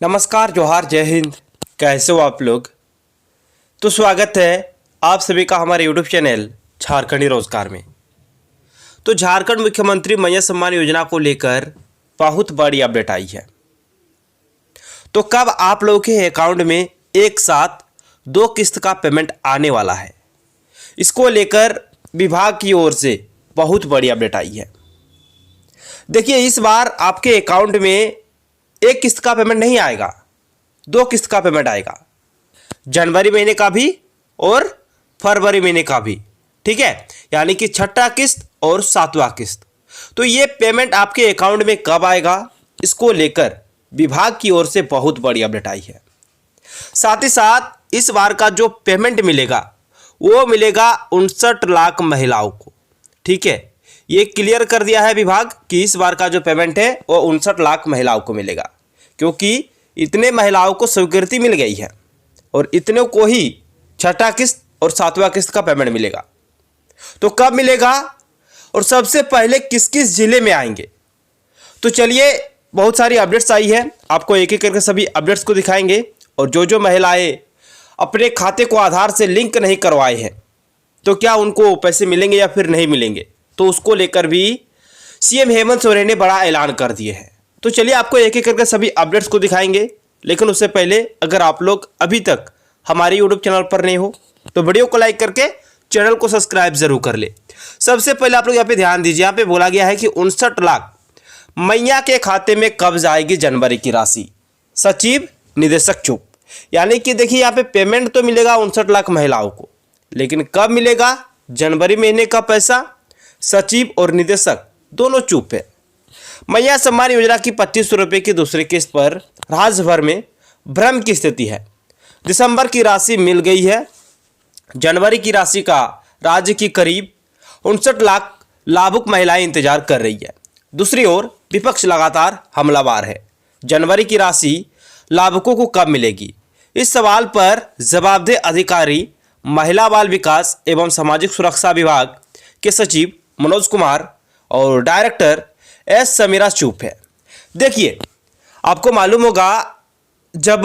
नमस्कार, जोहार, जय हिंद। कैसे हो आप लोग? तो स्वागत है आप सभी का हमारे यूट्यूब चैनल झारखंडी रोजगार में। तो झारखंड मुख्यमंत्री मैया सम्मान योजना को लेकर बहुत बड़ी अपडेट आई है। तो कब आप लोगों के अकाउंट में एक साथ 2 किस्त का पेमेंट आने वाला है, इसको लेकर विभाग की ओर से बहुत बड़ी अपडेट आई है। देखिए, इस बार आपके अकाउंट में एक किस्त का पेमेंट नहीं आएगा, 2 किस्त का पेमेंट आएगा, जनवरी महीने का भी और फरवरी महीने का भी। ठीक है, यानी कि छठा किस्त और 7वां किस्त। तो ये पेमेंट आपके अकाउंट में कब आएगा, इसको लेकर विभाग की ओर से बहुत बड़ी अपडेट आई है। साथ ही साथ इस बार का जो पेमेंट मिलेगा वो मिलेगा 59 लाख महिलाओं को। ठीक है, ये क्लियर कर दिया है विभाग कि इस बार का जो पेमेंट है वो 59 लाख महिलाओं को मिलेगा, क्योंकि इतने महिलाओं को स्वीकृति मिल गई है और इतने को ही छठा किस्त और 7वां किस्त का पेमेंट मिलेगा। तो कब मिलेगा और सबसे पहले किस किस जिले में आएंगे, तो चलिए, बहुत सारी अपडेट्स आई है, आपको एक एक करके सभी अपडेट्स को दिखाएंगे। और जो महिलाएं अपने खाते को आधार से लिंक नहीं करवाए हैं, तो क्या उनको पैसे मिलेंगे या फिर नहीं मिलेंगे, तो उसको लेकर भी सीएम हेमंत सोरेन ने बड़ा ऐलान कर दिए हैं। तो चलिए, आपको एक एक करके सभी अपडेट्स को दिखाएंगे। लेकिन उससे पहले अगर आप लोग अभी तक हमारे यूट्यूब चैनल पर नहीं हो तो वीडियो को लाइक करके चैनल को सब्सक्राइब जरूर कर ले। सबसे पहले आप लोग यहाँ पे ध्यान दीजिए, यहाँ पे बोला गया है कि 59 लाख मैया के खाते में कब जाएगी जनवरी की राशि। सचिव निदेशक चुप। यानी कि देखिए, यहाँ पे पेमेंट तो मिलेगा 59 लाख महिलाओं को, लेकिन कब मिलेगा जनवरी महीने का पैसा, सचिव और निदेशक दोनों चुप है। मैया सम्मान योजना की 2500 रुपये की दूसरी किस्त पर राज्य भर में भ्रम की स्थिति है। दिसंबर की राशि मिल गई है, जनवरी की राशि का राज्य की करीब 59 लाख लाभुक महिलाएं इंतजार कर रही है। दूसरी ओर विपक्ष लगातार हमलावर है। जनवरी की राशि लाभुकों को कब मिलेगी, इस सवाल पर जवाबदेह अधिकारी महिला बाल विकास एवं सामाजिक सुरक्षा विभाग के सचिव मनोज कुमार और डायरेक्टर एस समीरा चुप है। देखिए, आपको मालूम होगा जब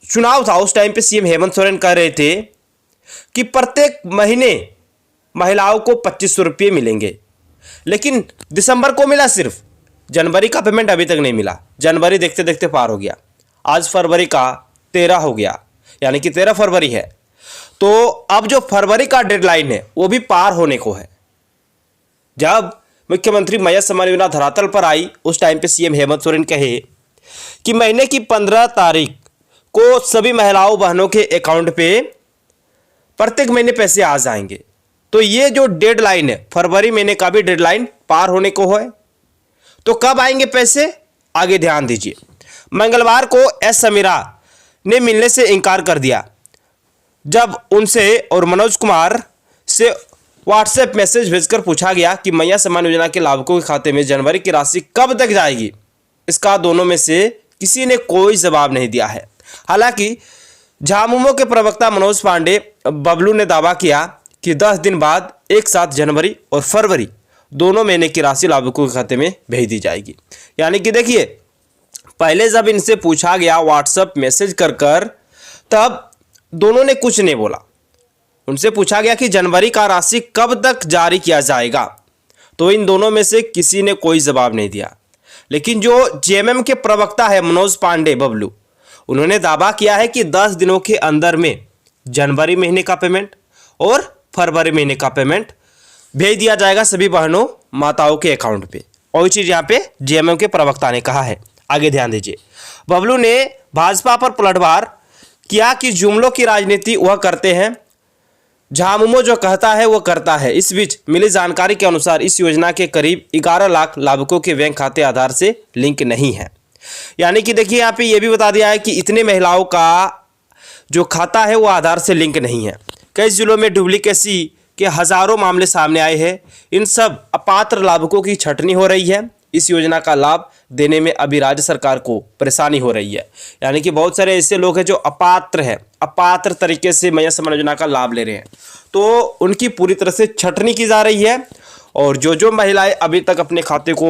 चुनाव था उस टाइम पे सीएम हेमंत सोरेन कह रहे थे कि प्रत्येक महीने महिलाओं को 2500 रुपये मिलेंगे, लेकिन दिसंबर को मिला सिर्फ, जनवरी का पेमेंट अभी तक नहीं मिला। जनवरी देखते देखते पार हो गया, आज फरवरी का 13 हो गया, यानी कि 13 फरवरी है। तो अब जो फरवरी का डेडलाइन है वो भी पार होने को है। जब मुख्यमंत्री मैया सम्मान योजना धरातल पर आई उस टाइम पे सीएम हेमंत सोरेन कहे कि महीने की 15 तारीख को सभी महिलाओं बहनों के अकाउंट पे प्रत्येक महीने पैसे आ जाएंगे। तो ये जो डेडलाइन है, फरवरी महीने का भी डेडलाइन पार होने को है। तो कब आएंगे पैसे, आगे ध्यान दीजिए। मंगलवार को एस समीरा ने मिलने से इनकार कर दिया जब उनसे और मनोज कुमार से व्हाट्सएप मैसेज भेजकर पूछा गया कि मैया सम्मान योजना के लाभुकों के खाते में जनवरी की राशि कब तक जाएगी। इसका दोनों में से किसी ने कोई जवाब नहीं दिया है। हालांकि झामुमो के प्रवक्ता मनोज पांडे बबलू ने दावा किया कि 10 दिन बाद एक साथ जनवरी और फरवरी दोनों महीने की राशि लाभुकों के खाते में भेज दी जाएगी। यानी कि देखिए, पहले जब इनसे पूछा गया व्हाट्सएप मैसेज कर तब दोनों ने कुछ नहीं बोला। उनसे पूछा गया कि जनवरी का राशि कब तक जारी किया जाएगा, तो इन दोनों में से किसी ने कोई जवाब नहीं दिया। लेकिन जो जेएमएम के प्रवक्ता है मनोज पांडे बबलू, उन्होंने दावा किया है कि 10 दिनों के अंदर में जनवरी महीने का पेमेंट और फरवरी महीने का पेमेंट भेज दिया जाएगा सभी बहनों माताओं के अकाउंट पे। और ये चीज़ यहाँ पे जेएमएम के प्रवक्ता ने कहा है। आगे ध्यान दीजिए, बबलू ने भाजपा पर पलटवार किया कि जुमलों की राजनीति वह करते हैं, झामुमो जो कहता है वो करता है। इस बीच मिली जानकारी के अनुसार इस योजना के करीब 11 लाख लाभुकों के बैंक खाते आधार से लिंक नहीं है। यानी कि देखिए, यहाँ पे ये भी बता दिया है कि इतने महिलाओं का जो खाता है वो आधार से लिंक नहीं है। कई जिलों में डुप्लीकेसी के हजारों मामले सामने आए हैं। इन सब अपात्र लाभुकों की छटनी हो रही है। इस योजना का लाभ देने में अभी राज्य सरकार को परेशानी हो रही है। यानी कि बहुत सारे ऐसे लोग हैं जो अपात्र हैं, अपात्र तरीके से मैया सम्मान योजना का लाभ ले रहे हैं, तो उनकी पूरी तरह से छटनी की जा रही है। और जो महिलाएं अभी तक अपने खाते को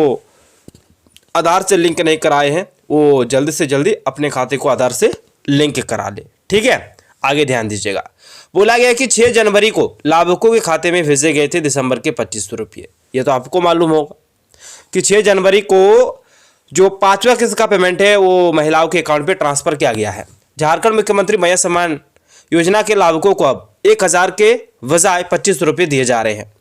आधार से लिंक नहीं कराए हैं वो जल्दी से जल्दी अपने खाते को आधार से लिंक करा ले। ठीक है, आगे ध्यान दीजिएगा। बोला गया कि 6 जनवरी को लाभुकों के खाते में भेजे गए थे दिसंबर के 2500 रुपये। ये तो आपको मालूम होगा कि 6 जनवरी को जो 5वां किस्त का पेमेंट है वो महिलाओं के अकाउंट पे ट्रांसफर किया गया है। झारखंड मुख्यमंत्री महिला सम्मान योजना के लाभुकों को अब 1000 के बजाय 2500 रुपये दिए जा रहे हैं।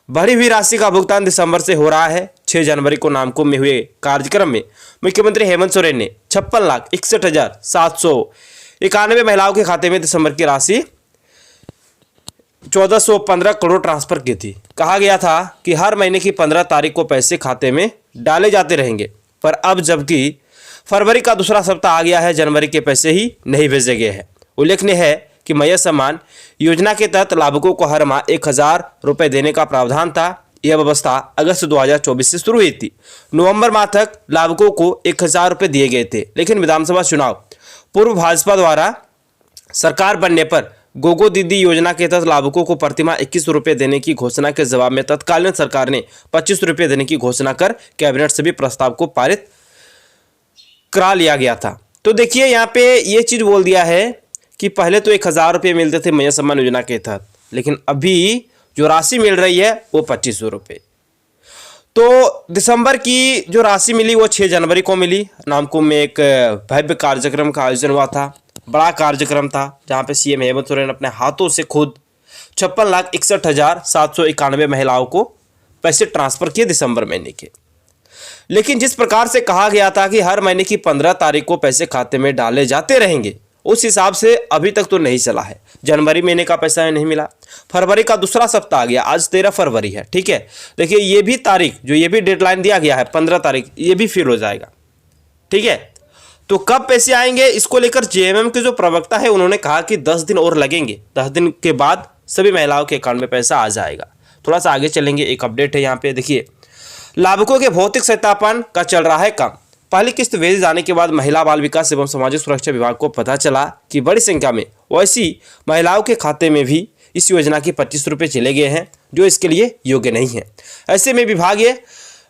बढ़ी हुई राशि का भुगतान दिसंबर से हो रहा है। 6 जनवरी को नामकुम में हुए कार्यक्रम में मुख्यमंत्री हेमंत सोरेन ने 56,61,791 महिलाओं के खाते में दिसंबर की राशि 1415 करोड़ ट्रांसफर की थी। कहा गया था कि हर महीने की 15 तारीख को पैसे खाते में डाले जाते रहेंगे, पर अब जबकि फरवरी का दूसरा सप्ताह आ गया है, जनवरी के पैसे ही नहीं भेजे गए हैं। उल्लेखनीय है कि महिला सम्मान योजना के तहत लाभुकों को हर माह 1000 रुपये देने का प्रावधान था। यह व्यवस्था अगस्त 2024 से शुरू हुई थी। नवंबर माह तक लाभुकों को 1000 रुपये दिए गए थे, लेकिन विधानसभा चुनाव पूर्व भाजपा द्वारा सरकार बनने पर गोगो दीदी योजना के तहत लाभुकों को प्रतिमाह 21 रुपये देने की घोषणा के जवाब में तत्कालीन सरकार ने 25 रुपये देने की घोषणा कर कैबिनेट से भी प्रस्ताव को पारित करा लिया गया था। तो देखिए यहाँ पे ये चीज़ बोल दिया है कि पहले तो 1000 रुपये मिलते थे महिला सम्मान योजना के तहत, लेकिन अभी जो राशि मिल रही है वो 2500 रुपये। तो दिसंबर की जो राशि मिली वो 6 जनवरी को मिली। नामकुम में एक भव्य कार्यक्रम का आयोजन हुआ था, बड़ा कार्यक्रम था, जहां पे सीएम हेमंत सोरेन अपने हाथों से खुद 56,61,791 महिलाओं को पैसे ट्रांसफर किए दिसंबर महीने के। लेकिन जिस प्रकार से कहा गया था कि हर महीने की 15 तारीख को पैसे खाते में डाले जाते रहेंगे, उस हिसाब से अभी तक तो नहीं चला है। जनवरी महीने का पैसा नहीं मिला, फरवरी का दूसरा सप्ताह आ गया, आज 13 फरवरी है। ठीक है, देखिए ये भी तारीख, जो ये भी डेडलाइन दिया गया है 15 तारीख, ये भी फिर हो जाएगा। ठीक है, तो कब पैसे आएंगे इसको लेकर जेएमएम के जो प्रवक्ता है उन्होंने कहा कि 10 दिन और लगेंगे, 10 दिन के बाद सभी महिलाओं के अकाउंट में पैसा आ जाएगा। थोड़ा सा आगे चलेंगे, एक अपडेट है यहाँ पे। देखिए, लाभुकों के भौतिक सत्यापन का चल रहा है काम। पहली किस्त भेजे जाने के बाद महिला बाल विकास एवं सामाजिक सुरक्षा विभाग को पता चला कि बड़ी संख्या में वैसी महिलाओं के खाते में भी इस योजना के 25 रुपये चले गए हैं जो इसके लिए योग्य नहीं है। ऐसे में विभागीय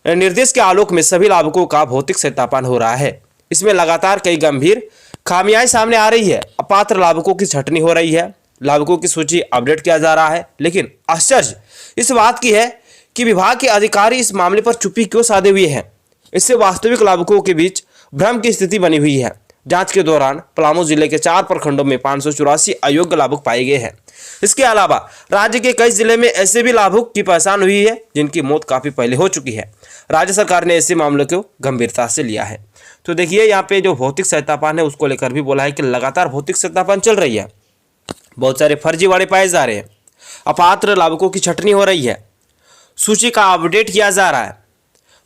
निर्देश के आलोक में सभी लाभुकों का भौतिक सत्यापन हो रहा है। इसमें लगातार कई गंभीर खामियां सामने आ रही है। अपात्र लाभुकों की छंटनी हो रही है, लाभुकों की सूची अपडेट किया जा रहा है। लेकिन आश्चर्य इस बात की है कि विभाग के अधिकारी इस मामले पर चुप्पी क्यों साधे हुए हैं। इससे वास्तविक लाभुकों के बीच भ्रम की स्थिति बनी हुई है। जांच के दौरान पलामू जिले के 4 प्रखंडों में 584 अयोग्य लाभुक पाए गए हैं। इसके अलावा राज्य के कई जिले में ऐसे भी लाभुक की पहचान हुई है जिनकी मौत काफी पहले हो चुकी है। राज्य सरकार ने ऐसे मामलों को गंभीरता से लिया है। तो देखिए यहाँ पे जो भौतिक सत्यापन है उसको लेकर भी बोला है कि लगातार भौतिक सत्यापन चल रही है, बहुत सारे फर्जीवाड़े पाए जा रहे हैं, अपात्र लाभुकों की छंटनी हो रही है, सूची का अपडेट किया जा रहा है,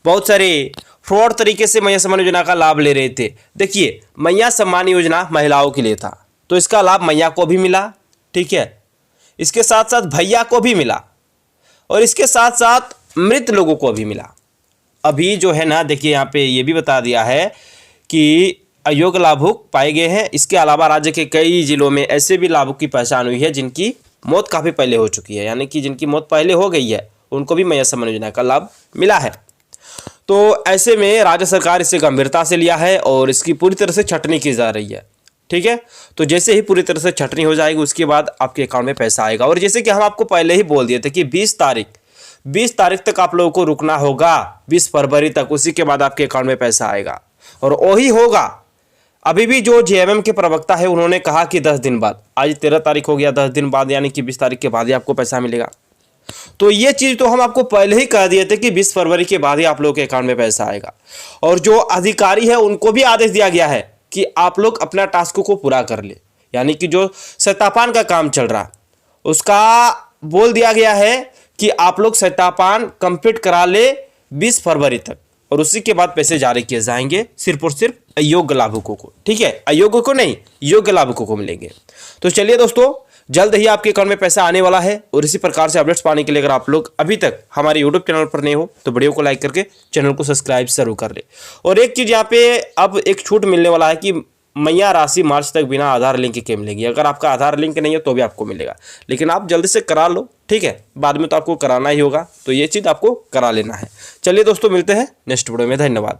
बहुत सारे फ्रॉड तरीके से मैया सम्मान योजना का लाभ ले रहे थे। देखिए, मैया सम्मान योजना महिलाओं के लिए था, तो इसका लाभ मैया को भी मिला। ठीक है, इसके साथ साथ भैया को भी मिला और इसके साथ साथ मृत लोगों को भी मिला। अभी जो है ना, देखिए यहाँ पे ये भी बता दिया है कि अयोग्य लाभुक पाए गए हैं। इसके अलावा राज्य के कई जिलों में ऐसे भी लाभुक की पहचान हुई है जिनकी मौत काफ़ी पहले हो चुकी है, यानी कि जिनकी मौत पहले हो गई है उनको भी मैया सम्मान योजना का लाभ मिला है। तो ऐसे में राज्य सरकार इसे गंभीरता से लिया है और इसकी पूरी तरह से छंटनी की जा रही है। ठीक है, तो जैसे ही पूरी तरह से छंटनी हो जाएगी उसके बाद आपके अकाउंट में पैसा आएगा। और जैसे कि हम आपको पहले ही बोल दिए थे कि 20 तारीख तक आप लोगों को रुकना होगा, 20 फरवरी तक, उसी के बाद आपके अकाउंट में पैसा आएगा। और वही होगा। अभी भी जो जेएमएम के प्रवक्ता है उन्होंने कहा कि 10 दिन बाद, आज 13 तारीख हो गया, 10 दिन बाद यानी कि 20 तारीख के बाद ही आपको पैसा मिलेगा। तो ये चीज़ तो हम आपको पहले ही कह दिए थे कि 20 फरवरी के बाद ही आप लोगों के अकाउंट में पैसा आएगा। और जो अधिकारी है उनको भी आदेश दिया गया है कि आप लोग अपना टास्क को पूरा कर ले, यानी कि जो सत्यापन का काम चल रहा उसका बोल दिया गया है कि आप लोग सत्यापन कंप्लीट करा ले 20 फरवरी तक, और उसी के बाद पैसे जारी किए जाएंगे सिर्फ और सिर्फ अयोग्य लाभुकों को। ठीक है, अयोग्य को नहीं, योग्य लाभुकों को मिलेंगे। तो चलिए दोस्तों, जल्द ही आपके अकाउंट में पैसा आने वाला है। और इसी प्रकार से अपडेट्स पाने के लिए अगर आप लोग अभी तक हमारे यूट्यूब चैनल पर नए हो तो वीडियो को लाइक करके चैनल को सब्सक्राइब जरूर कर ले। और एक चीज़ यहाँ पे अब एक छूट मिलने वाला है कि मैया राशि मार्च तक बिना आधार लिंक के मिलेगी। अगर आपका आधार लिंक नहीं है तो भी आपको मिलेगा, लेकिन आप जल्दी से करा लो। ठीक है, बाद में तो आपको कराना ही होगा, तो ये चीज़ आपको करा लेना है। चलिए दोस्तों, मिलते हैं नेक्स्ट वीडियो में। धन्यवाद।